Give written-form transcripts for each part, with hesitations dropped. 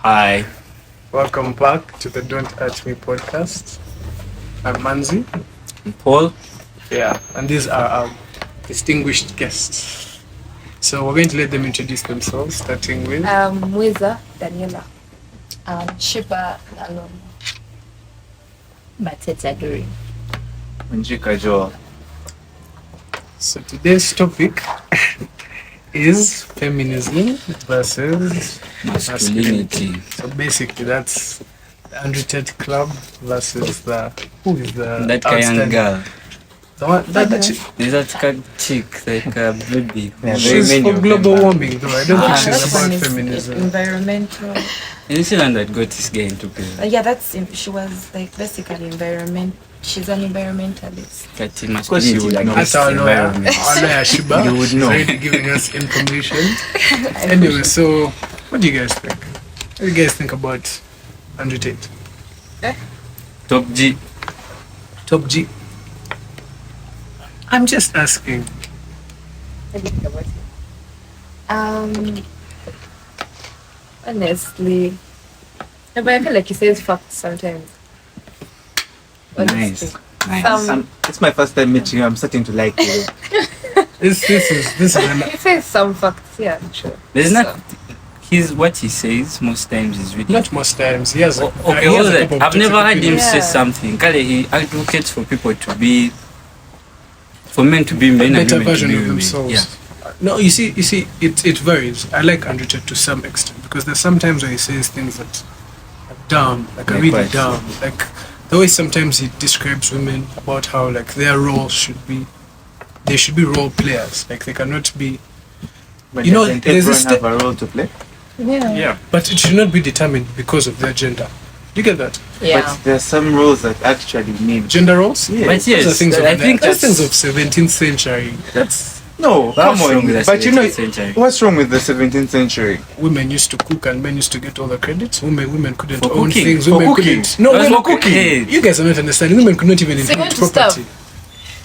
Hi. Welcome back to the Don't At Me podcast. I'm Manzi. I'm Paul. Yeah, and these are our distinguished guests. So we're going to let them introduce themselves, starting with... Mwiza Daniela. Shiba Alon. Mateta Duri. Njika Joel. So today's topic is feminism versus Masculinity. So basically that's the Andrew Tate Club versus who is the That young girl. The one, that chick. Is that chick, like a baby? She's for global warming though. I don't think she's about feminism. Environmental. In New Zealand that got this guy into prison. She was like basically environment. She's an environmentalist. Kati masculinity like That's our lawyer. environment. Our lawyer Shiba. You would know. Is already giving us information. Anyway, so what do you guys think? What do you guys think about Andrew Tate? Top G. Top G. I'm just asking. Honestly, but I feel like he says facts sometimes. Nice. It's my first time meeting you. I'm starting to like you. This is an, He says some facts, yeah, sure. There's not. What he says most times is really. not most times. He has. Okay, he all has a that. couple of I've never heard him Yeah. say something. Kale, he advocates for people to be. For men to be men and better women to version be of women. themselves. Yeah. No, you see, it varies. I like Andrew Tate to some extent because there's sometimes where he says things that are dumb, like are Yeah, really quite. dumb. Like the way sometimes he describes women about how like their role should be, they should be role players. Like they cannot be, But You know, doesn't there's this everyone have a role to play? Yeah. but it should not be determined because of their gender. You get that? Yeah. But there's some roles that actually need. Gender roles. Yeah. But Those are yes, things of, I think that's that's things of 17th century. That's no, What's come wrong on. with the But you know, 17th century? what's wrong with the 17th century? Women used to cook and men used to get all the credits. Women couldn't For own cooking. things. For Women cooking. couldn't. No, That's women for cooking. Hey. You guys are not understanding. Women could not even So you inherit want to property. stop?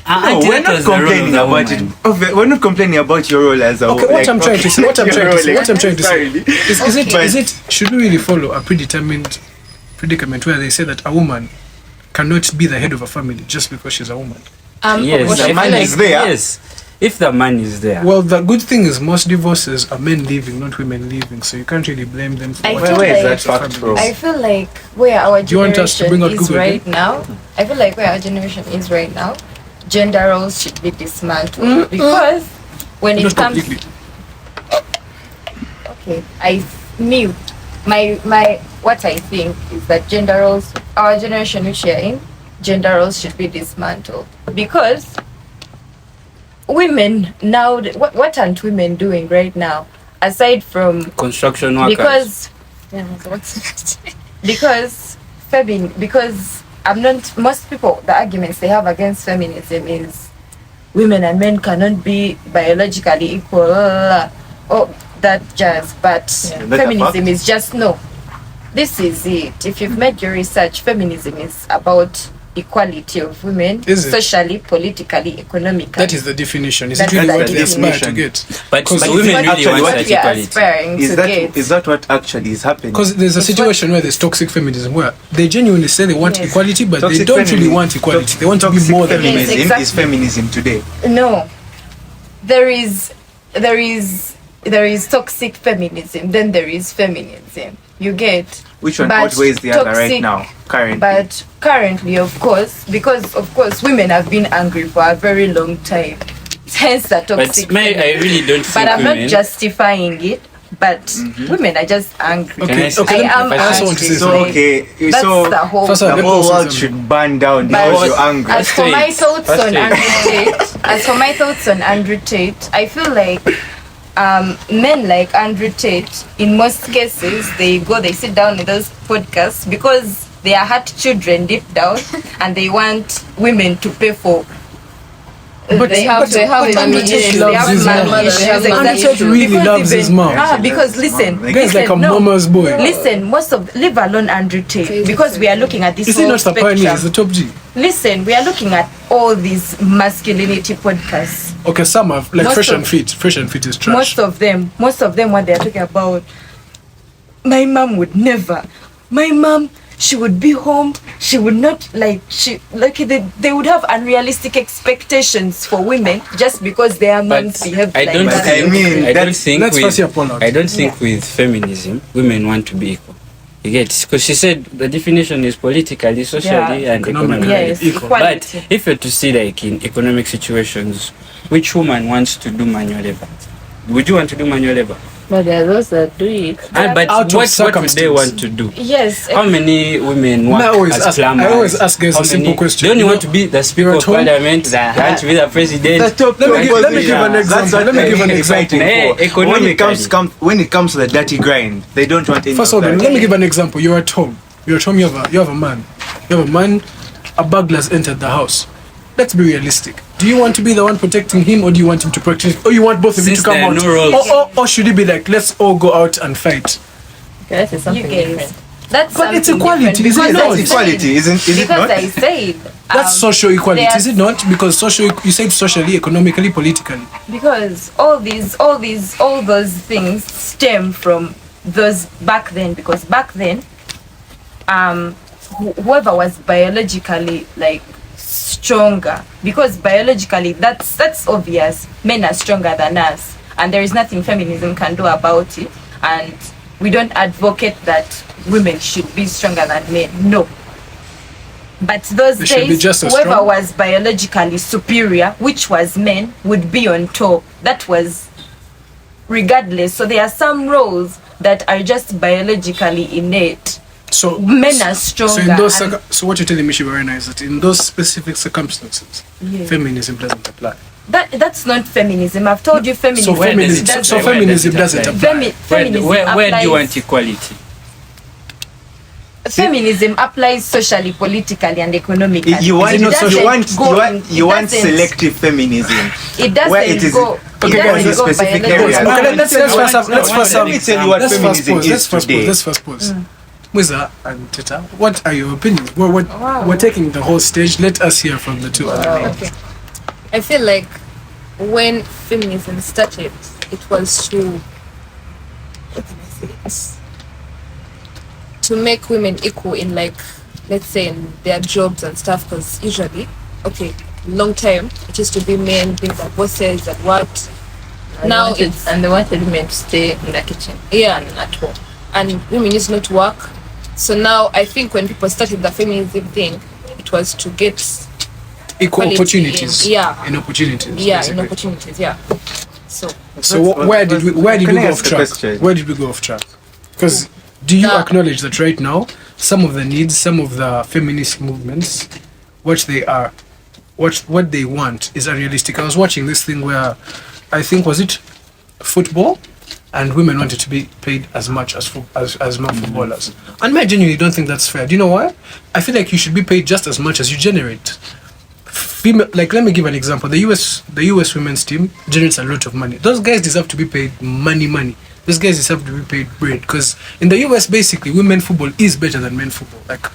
No, we're not complaining about it. We're not complaining about your role as a Okay, what I'm trying to say, Sorry. is it should we really follow a predetermined predicament where they say that a woman cannot be the head of a family just because she's a woman? Yes, What I the feel man like- is there. Yes, if the man is there. Well, the good thing is most divorces are men leaving, not women leaving, so you can't really blame them for I what feel Where is like- that fact from? I feel like where our Do you want us to bring generation out is Google right now, I feel like where our generation is right now, gender roles should be dismantled because when it Not comes, completely. okay, my what I think is that gender roles, our generation which we are in, gender roles should be dismantled because women now, what aren't women doing right now aside from Construction workers. because I'm not, most people, the arguments they have against feminism is women and men cannot be biologically equal, oh, that jazz, but Is that a feminism fact? is just no. This is it. If you've made your research, feminism is about equality of women, Is it? socially, politically, economically. That is the definition. Is it That's really the what they aspire to definition. get? But Because women what- really actually want what that we are equality. aspiring to get. Is that what actually is happening? Because there's a It's situation where there's toxic feminism where they genuinely say they want Yes. equality, but they Toxic don't really feminism- want equality. They want to be toxic more than feminism Yes, exactly. is feminism today. No, there is toxic feminism, then there is feminism. You get? Which one But outweighs the other right toxic- now, currently? But currently, of course, because of course women have been angry for a very long time. Hence the toxic. But I really don't think But I'm women. not justifying it. But women are just angry. Can I Okay, say okay. I am I also want to say angry. so something. okay, That's so the whole. First of all, the let me whole say world something. should burn down But because you're angry. As for my Frustrate. thoughts on Frustrate. Andrew Tate, I feel like men like Andrew Tate, in most cases, they sit down in those podcasts because they are hurt children deep down, and they want women to pay for. But They have Andrew money Tate issues. loves They have his money mom. issues. Andrew Tate Exactly. really Because loves his even- mom. Because listen, The Guy's like a no. mama's boy. Listen, leave alone Andrew Tate, because we are looking at this Is he whole not the pioneer? spectrum. Is the top G? Listen, we are looking at all these masculinity podcasts. Okay, some have like Most Fresh of- and Fit. Fresh and Fit is trash. Most of them, what they are talking about, my mom would never. My mom, she would be home. She would not they would have unrealistic expectations for women just because their moms behave like that. I don't think with feminism women want to be equal. You get, because she said the definition is politically, socially, and economically. Yes, equal. But if you're to see like in economic situations, which woman wants to do manual labor? Would you want to do manual labor? But there are those that do it. But what would they want to do? Yes. How many women work as plumbers? I always ask guys a simple question. They only want to be the speaker of parliament, they want to be the president. Let me give an example. When it comes to the dirty grind, they don't want any. First of all, let me give an example. You're at home. You have a man. A burglar's entered the house. Let's be realistic. Do you want to be the one protecting him, or do you want him to protect him? Or you want both of you to come out? Or should it be like, let's all go out and fight? Okay, that is something different. But it's equality, is it not? Equality, isn't it? Because I said that's social equality, is it not? Because you said socially, economically, politically. Because all those things stem from those back then. Because back then, whoever was biologically like stronger, because biologically that's obvious, men are stronger than us, and there is nothing feminism can do about it. And we don't advocate that women should be stronger than men, no. But those days, whoever was biologically superior, which was men, would be on top. That was regardless. So there are some roles that are just biologically innate. So men are stronger. So what you're telling me, Shibarena, is that in those specific circumstances, feminism doesn't apply. That's not feminism. I've told you feminism. So feminism doesn't apply. Where do you want equality? Feminism applies socially, politically, and economically. You want selective feminism. It doesn't go. Where it is specific areas. Let's first pause. Musa and Teta, what are your opinions? We're taking the whole stage. Let us hear from the two other ladies. Okay. I feel like when feminism started, it was to make women equal in, like, let's say in their jobs and stuff, because usually, long time it used to be men being the bosses and what. And they wanted men to stay in the kitchen. Yeah, and at home. And women used not to work. So now I think when people started the feminism thing, it was to get equal opportunities. In opportunities. Yeah. So where did we go off track? Where did we go off track? Because do you acknowledge that right now some of the needs, some of the feminist movements, what they want is unrealistic? I was watching this thing where I think was it football, and women wanted to be paid as much as male footballers. And I genuinely don't think that's fair. Do you know why? I feel like you should be paid just as much as you generate. Let me give an example. The US women's team generates a lot of money. Those guys deserve to be paid money. Those guys deserve to be paid bread, because in the US, basically, women football is better than men football. Like,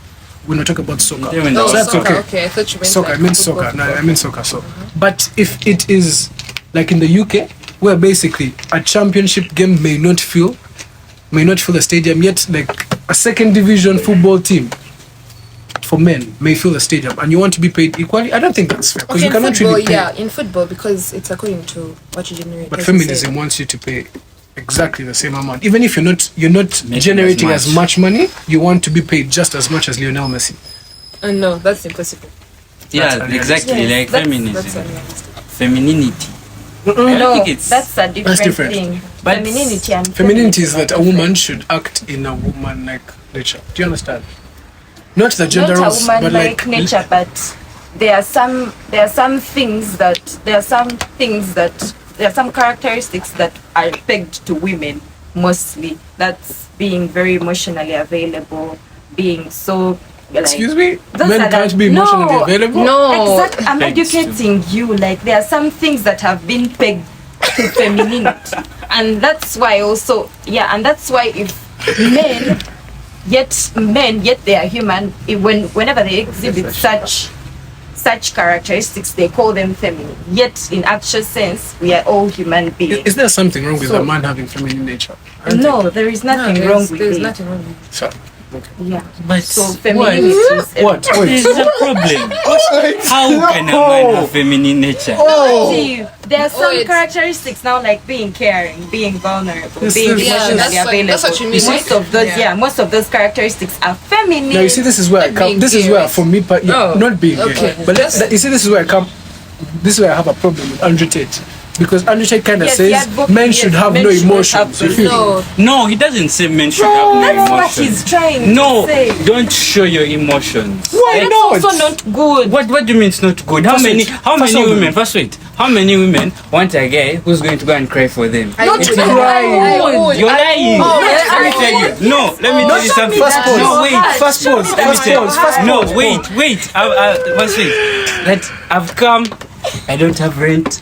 when we talk about soccer. So that's okay. I thought you meant soccer. I meant soccer. No, I meant soccer. So, but if it is like in the UK, where basically a championship game may not fill the stadium, yet like a second division football team for men may fill the stadium, and you want to be paid equally, I don't think that's fair, because you cannot football, really pay. Yeah, in football, because it's according to what you generate. But feminism wants you to pay exactly the same amount, even if you're not generating as much money. You want to be paid just as much as Lionel Messi. No, that's impossible. Yeah, exactly. Yes, like feminism, femininity. No, that's a different thing. But femininity is that a woman should act in a woman-like nature. Do you understand? Not the gender roles, but like nature. But there are some characteristics that are pegged to women mostly. That's being very emotionally available, being so. Excuse me? Men can't be emotionally available? No, exactly. I'm educating you. Like, there are some things that have been pegged to femininity. And that's why also, and that's why if men, yet they are human, whenever they exhibit such characteristics, they call them feminine. Yet, in actual sense, we are all human beings. Is there something wrong with a man having feminine nature No, there is nothing wrong with There's it. nothing wrong with it. So, Yeah. But So femininity is what? Wait. there's a problem. How can a man have feminine nature? See, there are some characteristics now, like being caring, being vulnerable, being emotionally available. That's what you mean. Most of those characteristics are feminine. Now you see, this is where I come. This is where, for me, not being gay, but you see, this is where I come. This is where I have a problem with Andrew Tate. Because Andrew Tate kind of says men should have no emotions. No, he doesn't say men should have no emotions. That's what he's trying to say. No, don't show your emotions. Why not? That's also not good. What do you mean it's not good? How many women? First, wait. How many women want a guy who's going to go and cry for them? Not crying. You're lying. Let me tell you. No, let me tell you something. First pause. No, wait. First pause. No, wait. First wait. That I've come. I don't have rent.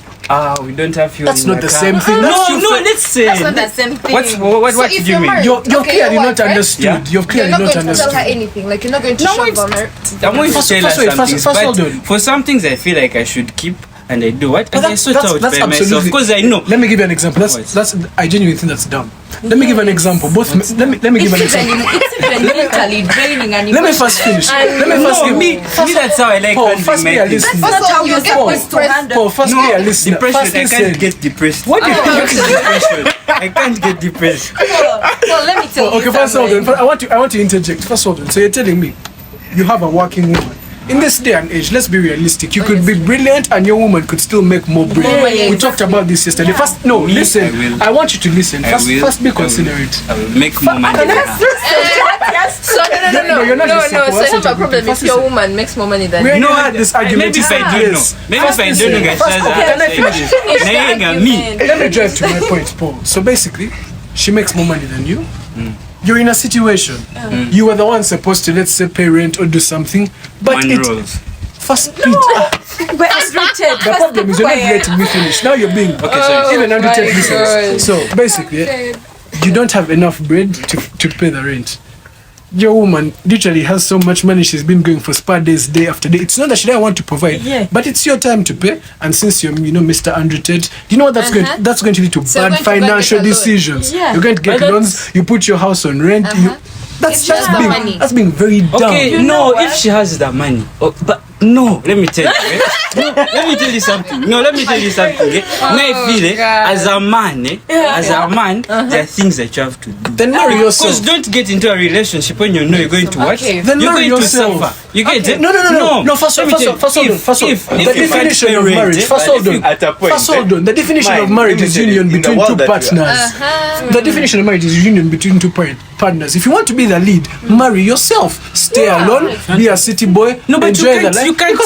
We don't have fuel. That's not the same thing. No, let's say. That's not the same thing. What do you mean? You're clearly not understood. You're clearly not not going to tell her understood. anything. Like, you're not going to show vulnerability. I'm going to tell her something. hold on. For some things I feel like I should keep, and I do what? And I sort out by myself. Because I know. Let me give you an example. That's I genuinely think that's dumb. Let me give an example. Let me give an example. It's even mentally draining and Let me first finish. Let me first give me. That's how I like first be a listener. That's not how you're supposed to handle. First be a listener. Depression. I can't get depressed. What do you think? Depression. I can't get depressed. Well, let me tell you. Okay, first hold on. I want to interject. First hold on. So you're telling me you have a working woman. In this day and age, let's be realistic. You could be brilliant and your woman could still make more bread. We talked about this yesterday. First, no, listen. I want you to listen. First be considerate. I will make more money than her. So no. you're not So I have a problem if your woman makes more money than We you. know had this argument. Maybe if I don't know. Maybe if I don't know, guys. Can I finish? Me. Let me drive to my point, Paul. So basically, she makes more money than you. You're in a situation. You were the one supposed to, let's say, pay rent or do something. But first, Pete. The problem is you're not letting me finish. Now you're being even Andrew Tate listens. So basically, you don't have enough bread to pay the rent. Your woman literally has so much money, she's been going for spa days day after day. It's not that she doesn't want to provide, but it's your time to pay. And since you're, Mr. Andrew Tate, you know what that's going to lead to bad financial decisions. You're going to get loans. You put your house on rent. That's being very dumb. Okay, if she has the money, but no, let me tell you. Let me tell you something. May I feel as a man, there are things that you have to do. Then marry yourself. Because don't get into a relationship when you know you're going to what? Then you're marry going yourself. to suffer. You get it? No. First hold on. The definition of marriage. First hold on. The definition of marriage is union between two partners. The definition of marriage is union between two partners. If you want to be the lead, marry yourself. Stay alone. Be a city boy. Enjoy the life. You can't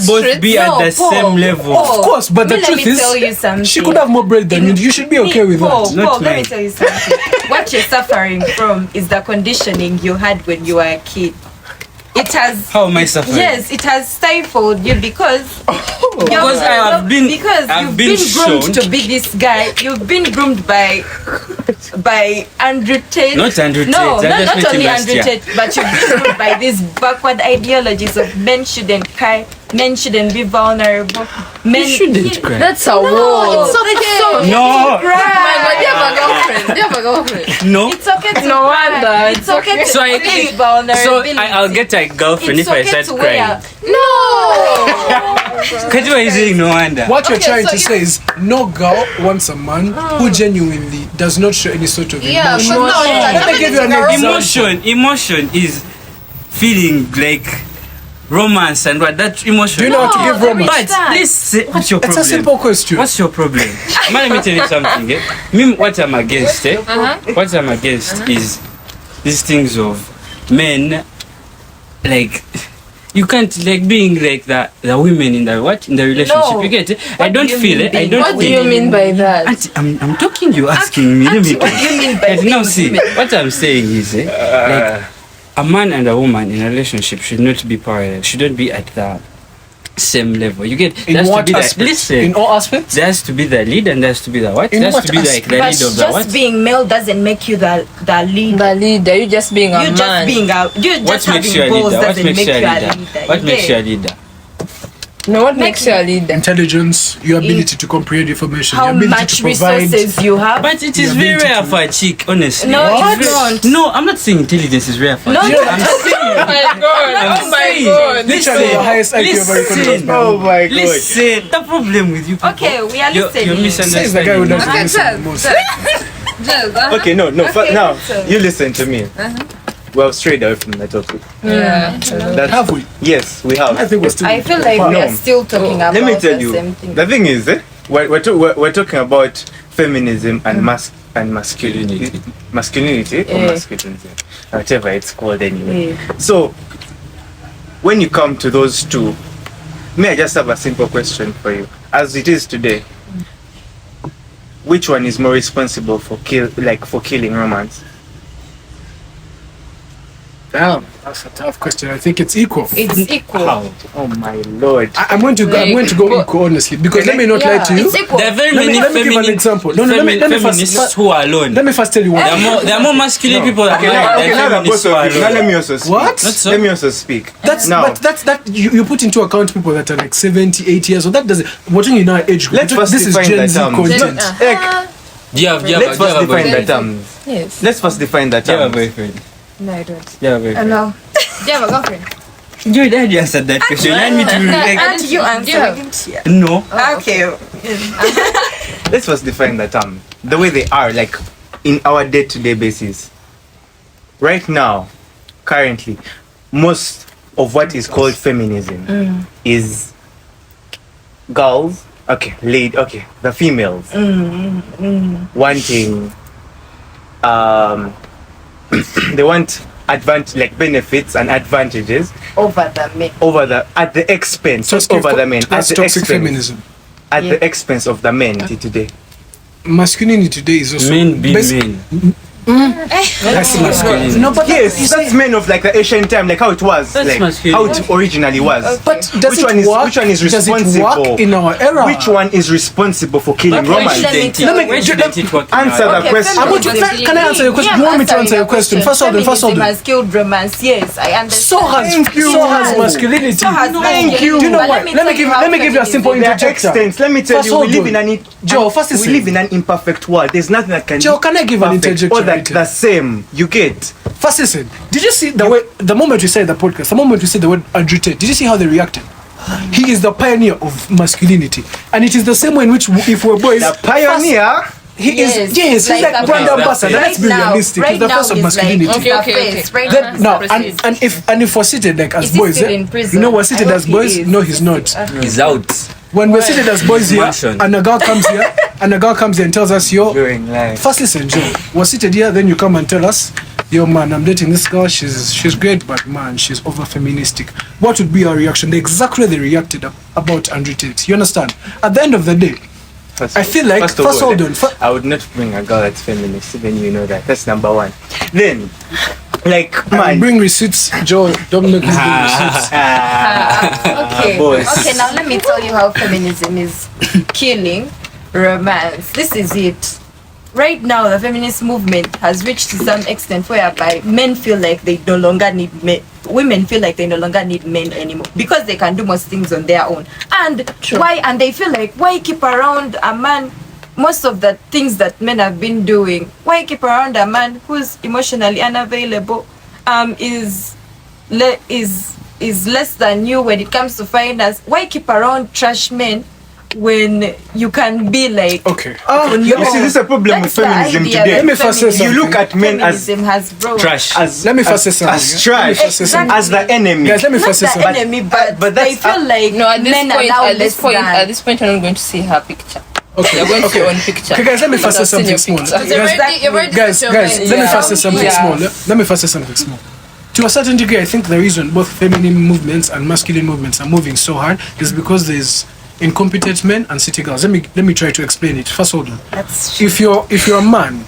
both be at the same level. Of course, but the truth is, she could have more bread than you. You should be okay with that. Let me tell you something. What you're suffering from is the conditioning you had when you were a kid. It has. How am I suffering? Yes, it has stifled you because I've been groomed to be this guy. You've been groomed by Andrew Tate. Not Andrew Tate. No, not only Andrew Tate, but you've been groomed by these backward ideologies of men shouldn't cry, men shouldn't be vulnerable. Men shouldn't cry. That's a wall. It's okay. No. Oh my God, do you have a girlfriend? No. It's okay to No cry. wonder. It's okay to So be vulnerable. I'll get a girlfriend if I start crying. No. Kajua is saying no wonder. What you're trying to say is no girl wants a man who genuinely does not show any sort of emotion. Let me give you an example. Emotion is feeling like romance and what that emotion. Do you know how to give romance? But please say, what's your problem? It's a simple question. What's your problem? Let me tell you something. Me, what I'm against, what I'm against is these things of men, like, you can't like being like the women in the relationship. You get it? I don't feel it. What do you mean by that? Auntie, I'm talking. You asking me. What do you mean by now see what I'm saying is like a man and a woman in a relationship should not be parallel. Shouldn't be at the same level. You get in what aspects? In all aspects? There has to be the lead and there has to be the what? In there has to be like the lead of the what? Just being male doesn't make you the lead. The leader, you just being a man. What makes you a leader? What makes you a leader? No, what makes you a leader? Intelligence, your ability to comprehend information, How your ability much to provide. resources you have. But it is very rare for a chick, honestly. No, It's it's very- not. No, I'm not saying intelligence is rare for No, a chick. no. I'm saying. Oh my god! Oh my god! Literally the highest IQ ever recorded. Listen. Oh my god. Listen, the problem with you people. Okay, we are You're listening. Says the guy who misunderstanding. doesn't Okay, listen the most. Okay, no. Okay, Now, so- you listen to me. Well, straight away from the topic. Yeah. That's, Have we? yes, we have. I think we're still. I feel like we are still talking about Let me tell the you, same thing. the thing is, we're talking about feminism and masculinity, masculinity or Yeah. masculinity, whatever it's called anyway. Yeah. So, when you come to those two, may I just have a simple question for you? As it is today, which one is more responsible for killing romance? Damn, that's a tough question. I think it's equal. It's equal. How? Oh my lord! I'm going to go equal, honestly, because let me not lie to you. It's equal. There are very Let me many give an example. No, let me feminists first. who are alone. Let me first tell you what. There are more masculine people than Okay, now that feminists both who are of you, now alone. let me also speak. What? Not so. Let me also speak. But that's you put into account people that are like 70, 80 years old. That doesn't. Watching in our age group. Let's first This is define Gen the Z terms. content. Like, Do you have let's first define the boyfriend? terms. Yes. Let's first define the Do you have a terms. boyfriend? No, I don't. Do you have a boyfriend? No. Do you have a girlfriend? You already answered that question. You want me to And you Do you have? answer. No. Okay. Let's first define the term. The way they are, like in our day-to-day basis. Right now, currently, most of what is called feminism is girls, the females wanting, they want benefits and advantages Over the men. at the expense, not Toxic- over the men, at That's the toxic expense, feminism. at Yeah. the expense of the men today. Masculinity today is also Men be bas- men. That's masculinity. No, but Yes, that's men of like the ancient time, like how it was, That's like masculine. how it originally was. But does Which it one is- work? which one is Does it responsible? work in our era? Which one is responsible for killing Why romance? shouldn't Let me- it- why shouldn't it work? Answer the Okay, question. I'm going to, feminism. can I answer your question? Yeah, You want me to answering answer your the question? First hold on. Feminism has killed romance. Yes, I understand. So has Thank masculinity. So has Thank you. Do you know But what? Let me give you a simple There are interjection. extents. Let me tell First, you, we hold live on. in Joe, first we listen. live in an imperfect world. There's nothing that can Joe, be can I give an perfect interjection or right here? the same. You get. First listen. Did you see the moment we said the podcast, the moment we said the word Andrew Tate, did you see how they reacted? He is the pioneer of masculinity. And it is the same way in which if we're boys. The pioneer. He is, yes, he's like a brand first. ambassador. Let's be realistic. He's the first of masculinity. Okay. Right Then, now, now, and if we're seated like as Is he boys, still in prison? you know, we're seated I as hope boys. he is. No, he's not. He's out. When we're seated as boys here, Mansion. and a girl comes here, and tells us, yo, Going live. first listen, Joe, we're seated here, then you come and tell us, yo, man, I'm dating this girl, she's great, but man, she's over feministic. What would be our reaction? The exact way they reacted about Andrew Tate. You understand? At the end of the day, I feel like, of first all, hold on. I would not bring a girl that's feminist, even you know that. That's number one. Then, like, man. Bring receipts, Joe, don't make me bring receipts. Okay. Boss. Okay, now let me tell you how feminism is killing romance. This is it. Right now, the feminist movement has reached to some extent whereby men feel like they no longer need men. Women feel like they no longer need men anymore because they can do most things on their own. And why? And they feel like, why keep around a man? Most of the things that men have been doing, why keep around a man who's emotionally unavailable? Is less than you when it comes to finance. Why keep around trash men when you can be like, Okay. You see, this is a problem with that's the feminism idea today. that Let me first say feminism- You look at men as feminism has brought. Trash. Let me first say something. as trash, Exactly. as the enemy. Guys, let me Not first say the something. enemy, but but they that's feel like No, at this men point, allow at this less point, than. at this point, you're not going to see her picture. Okay, You're going to see okay. your own picture. Okay, guys, let me first say I've seen something your small. picture. You've already Guys, set your mind. let me Yeah. first say something Yeah. small. Let me first say something small. To a certain degree, I think the reason both feminine movements and masculine movements are moving so hard is because there's incompetent men and city girls. Let me try to explain it. First, hold on. That's If you're a man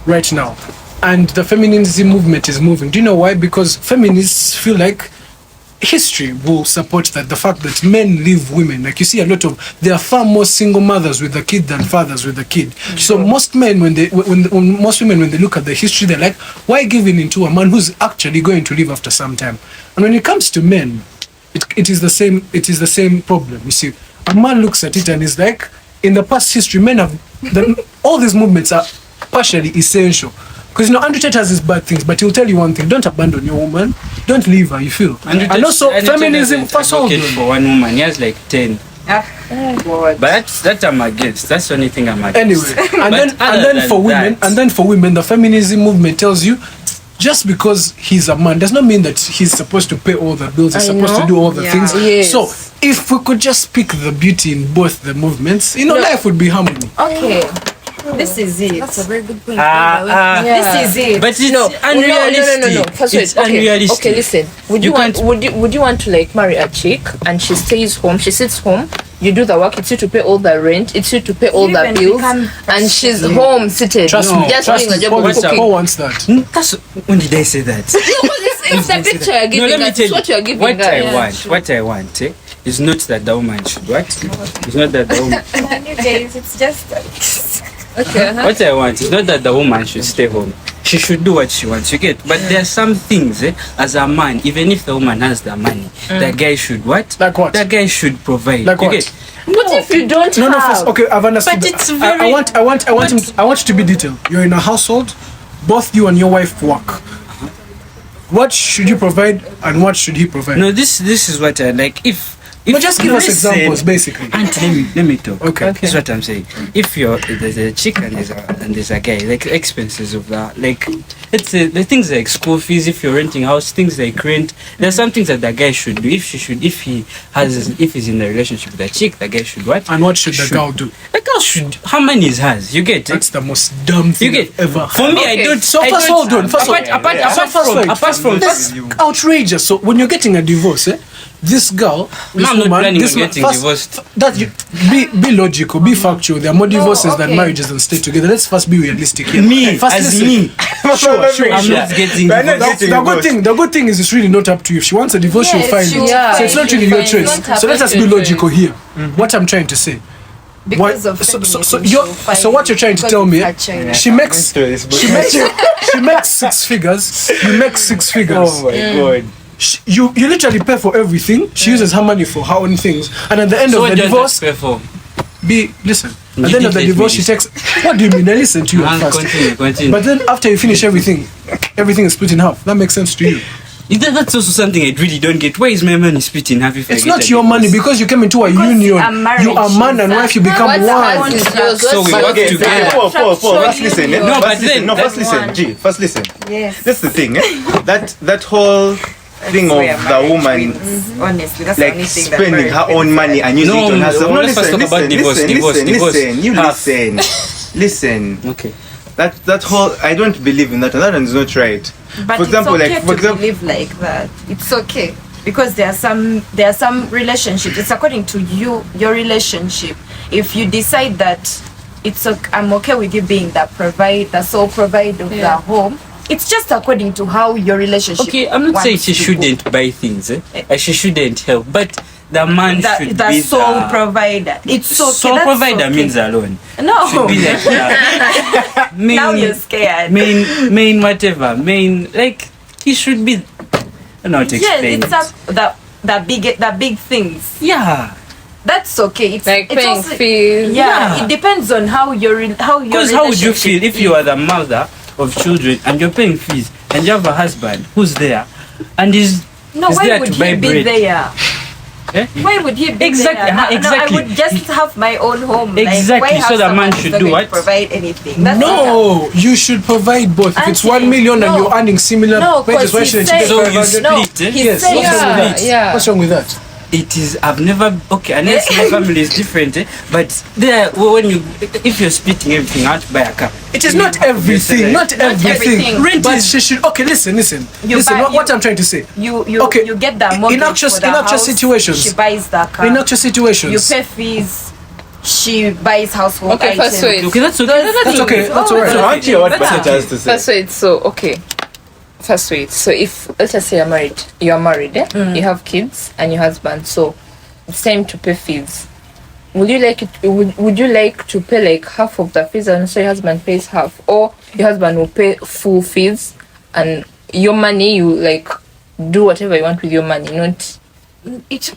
right now, and the feminism movement is moving, do you know why? Because feminists feel like history will support that, the fact that men leave women. Like you see a lot of, there are far more single mothers with a kid than fathers with a kid. So most men, when most women, when they look at the history, they're like, why give in to a man who's actually going to leave after some time? And when it comes to men, it is the same. It is the same problem. You see, a man looks at it and is like, in the past history, men have all these movements are partially essential. Because Andrew Tate has his bad things, but he'll tell you one thing: don't abandon your woman, don't leave her. You feel, and also feminism. First of all, for one woman, he has like 10. But that I'm against. That's the only thing I'm against. Anyway, and then for women, the feminism movement tells you, just because he's a man does not mean that he's supposed to pay all the bills. He's supposed to do all the things. Yes. So if we could just pick the beauty in both the movements, life would be harmony. Okay. This is it. That's a very good point. This is it. But it's unrealistic. No. First, it's okay. unrealistic. Okay, listen. Would you want to like marry a chick and she stays home, she sits home, you do the work, it's you to pay all the rent, it's you to pay all the bills, and she's home seated. Trust me. Just doing a job of cooking. Who wants that? That's when did I say that? It's the picture you're giving let me us. tell It's you what you're giving what us. What I want is not that the woman should what? It's not that the woman. You guys, it's just Okay. What I want is not that the woman should stay home. She should do what she wants. You get? But there are some things, as a man, even if the woman has the money, the guy should what? Like what? The guy should provide. Like you what? Get? What if you don't No, have? first, okay, I've understood. But that. it's very. I want you to be detailed. You're in a household, both you and your wife work. What should you provide and what should he provide? No, this is what I like. If But just give us listen, examples, basically. Auntie, let me talk. Okay. This is what I'm saying. If there's a chick and there's a guy, like expenses of that, like it's the things like school fees. If you're renting a house, things like rent. There's some things that the guy should do. If he's in a relationship with a chick, the guy should what? And what should the girl do? The girl should. How many is hers? You get? That's the most dumb thing You get? ever. For me, I don't. So I first don't- hold on. First apart from that's outrageous. So when you're getting a divorce, this girl, this I'm not woman, planning this on man, getting first, divorced. that you be logical, be factual. There are more divorces than marriages and stay together. Let's first be realistic here. Me, first as listen. me. Sure. I'm not getting We're not divorced. getting The good thing is it's really not up to you. If she wants a divorce, she'll find it. Yeah. So it's not really your She'll choice. find it. So let us be logical here. What I'm trying to say. because of So what you're trying to tell me? She makes she makes 6 figures. You make 6 figures. Oh my god. You literally pay for everything. She uses her money for her own things, and at the end So of what the does divorce, that pay for? listen. At You the end of did the let divorce, me she takes. What do you mean? I listen to you at first. Continue. But then after you finish everything is split in half. That makes sense to you. That's also something I really don't get. Why is my money split in half? It's not your money because you came into a union. You are man and wife. You become What's one. hers is yours. So we What's work hers is together. yours. First listen. No, but then First listen. First listen. Yes. That's the thing. That whole thing of the woman Honestly, that's like the only thing spending her own money and using it on herself. No, let's first talk about divorce. Listen. Okay. That whole I don't believe in that, and that one is not right. But For example, it's okay like for to example, believe like that. It's okay because there are some relationships. It's according to your relationship. If you decide that I'm okay with you being the sole provider of the home. It's just according to how your relationship. Okay, I'm not saying wants she to shouldn't buy things. She shouldn't help, but the man should the be sole the provider. It's okay. sole that's provider okay. means alone. No. Should be like that. Main, Now you're scared. Main whatever. Main like he should be. I don't know how to explain. the big things. Yeah. That's okay. It's Like paying also, fees. Yeah, it depends on how your Because how would you feel if you are the mother of children and you're paying fees and you have a husband who's there and is why there would to buy he be bread? there? Eh? Why would he be Exactly, there? exactly. I would just have my own home. Exactly, Like, why so the have man someone should who's do not going what? to provide anything. That's No, you should provide both. If it's Auntie, 1 million and no. you're earning similar No, wages, 'cause why he shouldn't said- you So get you 500? split. He Yes, said- what's wrong with Yeah, that? yeah. What's wrong with that? It is. I've never. Okay, unless my family is different, but there if you're splitting everything out, buy a car. It is not everything, not everything. everything. Rent but she should. Okay, listen. What I'm trying to say. You Okay, you get the mortgage for the house, situations. She buys the car. In actual situations. You pay fees. She buys household Okay, items. first wait. Okay, that's okay. That's okay. That's all right. so aren't you what Bassett has to say? First wait, so okay. First wait. So if let's just say you're married, you have kids and your husband, so it's time to pay fees. Would you like it? Would you like to pay like half of the fees and so your husband pays half, or your husband will pay full fees and your money you like do whatever you want with your money, not it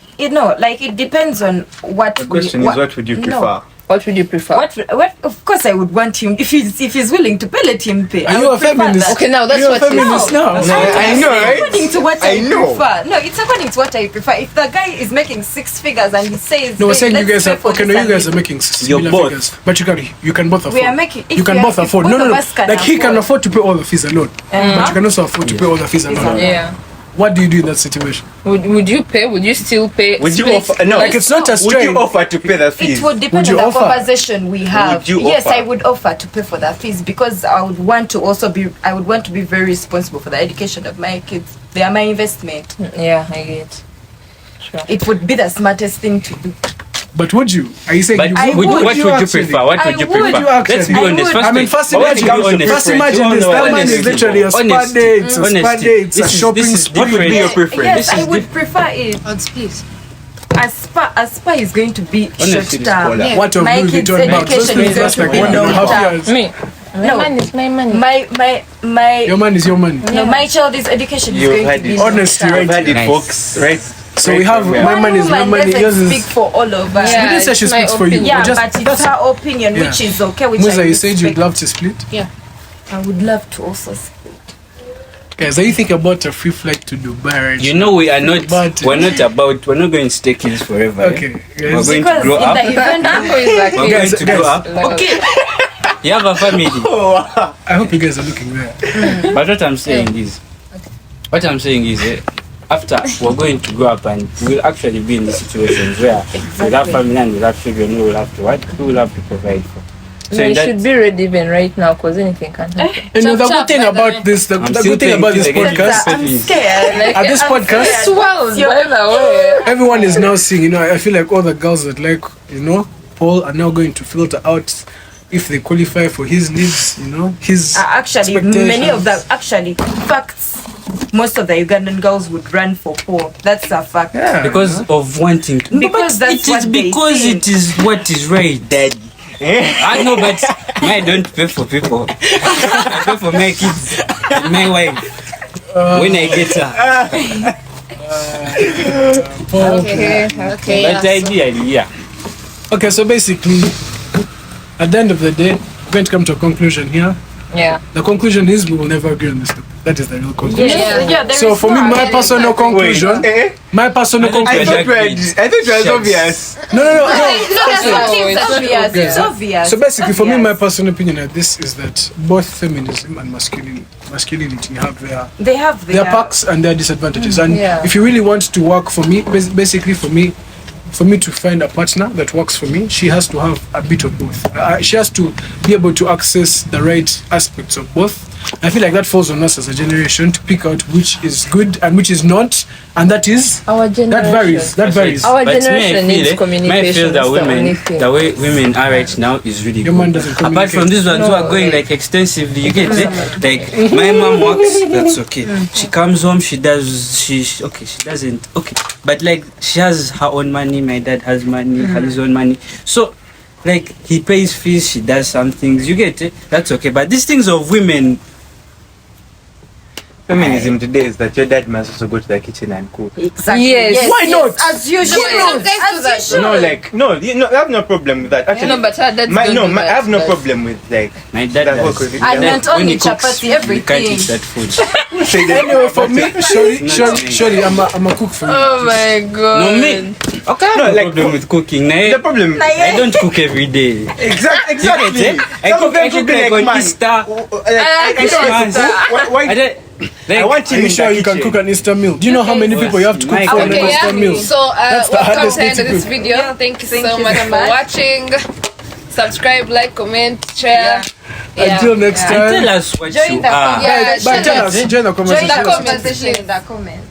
like it depends on what. The question is, what would you prefer? No. What would you prefer? What? Of course, I would want him if he's willing to pay. Let him pay. Are you a feminist? Okay, now that's You're what a feminist now. I know, right? According to what I know. prefer. No, it's according to what I prefer. If the guy is making 6 figures and he says, No, we're saying you let's guys pay are for okay. this No, you and guys are we- making You're similar both. figures, but you can both afford. We are making. You can both afford. No. Like he can afford to pay all the fees alone, but you can also afford to pay all the fees alone. Yeah. What do you do in that situation? Would you pay? Would you still pay? Would you split? offer? No, Like it's not a would strain. you offer to pay the fees? It would depend Would you on the offer? conversation we have. Would you Yes, offer? I would offer to pay for the fees because I would want to be very responsible for the education of my kids. They are my investment. Yeah, I get. Sure. It would be the smartest thing to do. But would you? Are you saying But you what would you actually? prefer? What I would you would. prefer? You actually- Let's be I honest. would. I mean, first But let's imagine, be honest. first imagine this. That man is literally a spa dates, a spa dates, a shopping spree. What would be your preference? Yes, I This would is prefer it. On split. A spa is going to be short Honestly, this term. caller. What have My we been kids' talking about? Those education is things last going like to be 1.5 long years. Me. My No. money is my money. My Your man is your money. no, my child's education is You've going had to be it. Honestly, long right? term. I've had it, Nice. folks. Right. So we have Right. my One money is my woman money. doesn't Yours is. speak for all of us. Yeah, We didn't say she it's my speaks for you. opinion. Yeah, Just- but it's that's- her opinion, which Yeah. is okay. Which Musa, I you said you'd respect. love to split. I would love to also split. Guys, are you thinking about a free flight to Dubai right You know we are not. But- We're not going to stay kids forever. eh? Okay, We're guys. going to Because grow in up. the event We're going Guys, to grow up. Okay. You have a family. I hope you guys are looking there. But what I'm saying is, after we're going to grow up and we'll actually be in the situations where we'll have family and we'll have children who will have to provide for. So No, in you that, should be ready even right now because anything can happen. And the Chop, good chop, thing by the way. about this, the I'm good still thing about this playing against podcast, the- I'm scared. at this podcast, Swell, by the way. everyone is now seeing. You know, I feel like all the girls that like, you know, Paul are now going to filter out if they qualify for his needs. You know, his Actually, many of them facts. Most of the Ugandan girls would run for Paul. That's a fact. Yeah. because of wanting to. Because but that's it is what they because think. it is what is right, Daddy. I know, but I don't pay for people. I pay for my kids, and my wife. When I get her, Paul. Okay. but ideally, yeah. Okay, so basically, at the end of the day, we're going to come to a conclusion here. Yeah. The conclusion is we will never agree on this topic. That is the real conclusion. There So is for me, no my personal conclusion, my personal I thought I conclusion. thought it was Shucks. obvious. No. No, that's not Oh, it's it's obvious. okay. It's obvious. So basically, It's for me, my obvious. personal opinion at this is that both feminism and masculinity have They have their perks and their disadvantages. And Yeah. if you really want to work for me, basically for me to find a partner that works for me, she has to have a bit of both. She has to be able to access the right aspects of both. I feel like that falls on us as a generation to pick out which is good and which is not, and that is Our generation. that varies. That varies. Our But generation needs communication. I feel that That's the only women, thing. the way women are right now is really Your good. man doesn't Apart from communicate. these ones who are No, going like extensively, you get it? Like my mom works, that's okay. She comes home, she doesn't, okay. But like she has her own money, my dad has money, has his own money. So like he pays fees, she does some things, you get it? That's okay. But these things of women, Feminism today is that your dad must also go to the kitchen and cook. Exactly. Yes. Why not? As usual. Some guys do that. As usual. No, like I have no problem with that. Actually, No, but her dads don't do I that, have no but- problem with like my dad that whole does. cooking. And Yeah. not only When he cooks, chapati, you can't everything. eat that food. Anyway, for me, not surely, I'm a cook for you. Oh my god. No, me. Okay, I have No, no like, problem with cooking. Nah, The problem, I don't cook every day. exactly. You get it? I Some cook of them like cook on man. Easter. I Christmas. Why? I don't, like, I want Are him you in sure the you can kitchen. cook an Easter meal? Do you know how many people you have to cook for an Okay, Easter yeah. meal? So That's the we've come hardest to the end thing of to this cook. video. Thank you Thank so you much so for much. watching. Subscribe, like, comment, share. Yeah. Until next and time. tell us what Join you the are. Yeah, But tell us, join the Join conversation. the comments, conversation in the comments.